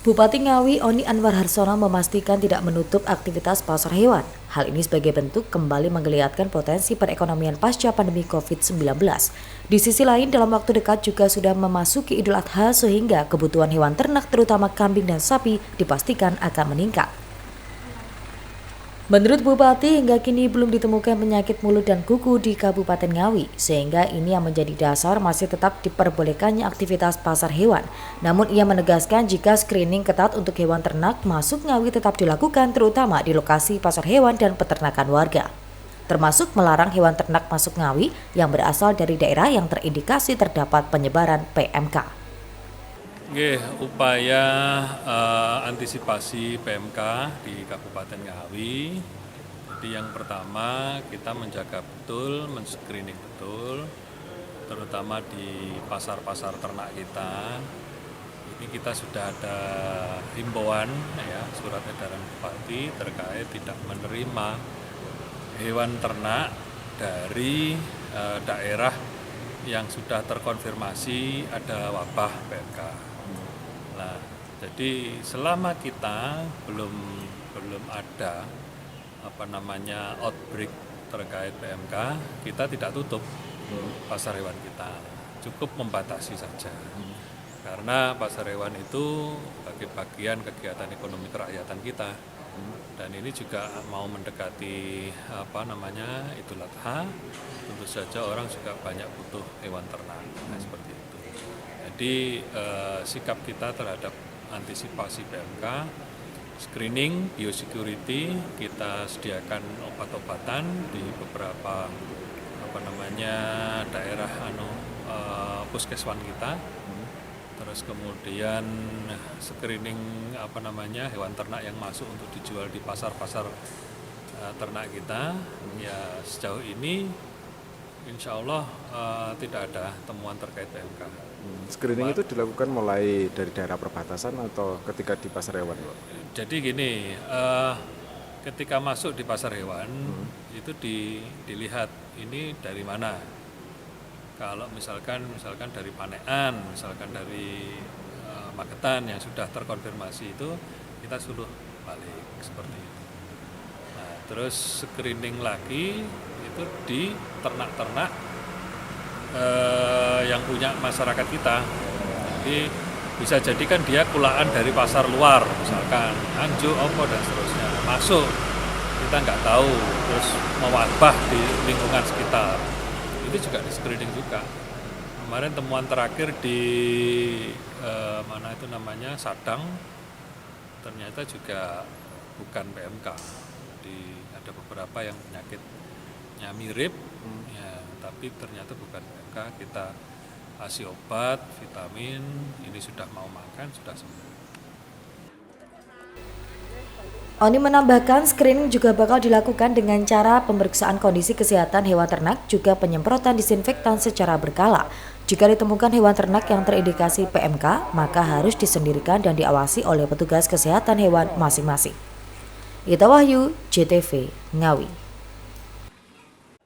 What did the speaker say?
Bupati Ngawi Oni Anwar Harsono memastikan tidak menutup aktivitas pasar hewan. Hal ini sebagai bentuk kembali menggeliatkan potensi perekonomian pasca pandemi COVID-19. Di sisi lain, dalam waktu dekat juga sudah memasuki Idul Adha sehingga kebutuhan hewan ternak terutama kambing dan sapi dipastikan akan meningkat. Menurut Bupati, hingga kini belum ditemukan penyakit mulut dan kuku di Kabupaten Ngawi, sehingga ini yang menjadi dasar masih tetap diperbolehkannya aktivitas pasar hewan. Namun ia menegaskan jika screening ketat untuk hewan ternak masuk Ngawi tetap dilakukan terutama di lokasi pasar hewan dan peternakan warga. Termasuk melarang hewan ternak masuk Ngawi yang berasal dari daerah yang terindikasi terdapat penyebaran PMK. Upaya antisipasi PMK di Kabupaten Ngawi. Jadi yang pertama kita menjaga betul, men-screening betul, terutama di pasar-pasar ternak kita. Ini kita sudah ada himbauan, ya, surat edaran Bupati terkait tidak menerima hewan ternak dari daerah yang sudah terkonfirmasi ada wabah PMK. Nah, jadi selama kita belum ada outbreak terkait PMK, kita tidak tutup pasar hewan kita, cukup membatasi saja. Karena pasar hewan itu bagi bagian kegiatan ekonomi kerakyatan kita, dan ini juga mau mendekati Idul Adha, tentu saja orang juga banyak butuh hewan ternak, seperti itu. Jadi sikap kita terhadap antisipasi PMK, screening, biosecurity, kita sediakan obat-obatan di beberapa daerah puskeswan kita. Terus kemudian screening hewan ternak yang masuk untuk dijual di pasar-pasar ternak kita. Ya sejauh ini insya Allah tidak ada temuan terkait PMK. Screening itu dilakukan mulai dari daerah perbatasan atau ketika di pasar hewan, Pak? Jadi gini, ketika masuk di pasar hewan itu dilihat ini dari mana. Kalau misalkan dari Panean, misalkan dari Magetan yang sudah terkonfirmasi itu kita suruh balik seperti itu. Nah, terus screening lagi itu di ternak-ternak yang punya masyarakat kita. Jadi bisa jadi kan dia kulaan dari pasar luar, misalkan Anjo, Opo dan seterusnya masuk, kita nggak tahu, terus mewabah di lingkungan sekitar. Itu juga di screening juga. Kemarin temuan terakhir di Sadang, ternyata juga bukan PMK. Ada beberapa yang penyakitnya mirip, ya, tapi ternyata bukan PMK. Kita kasih obat, vitamin, ini sudah mau makan, sudah sembuh. Oni menambahkan screening juga bakal dilakukan dengan cara pemeriksaan kondisi kesehatan hewan ternak, juga penyemprotan disinfektan secara berkala. Jika ditemukan hewan ternak yang terindikasi PMK, maka harus disendirikan dan diawasi oleh petugas kesehatan hewan masing-masing. Ita Wahyu, JTV, Ngawi.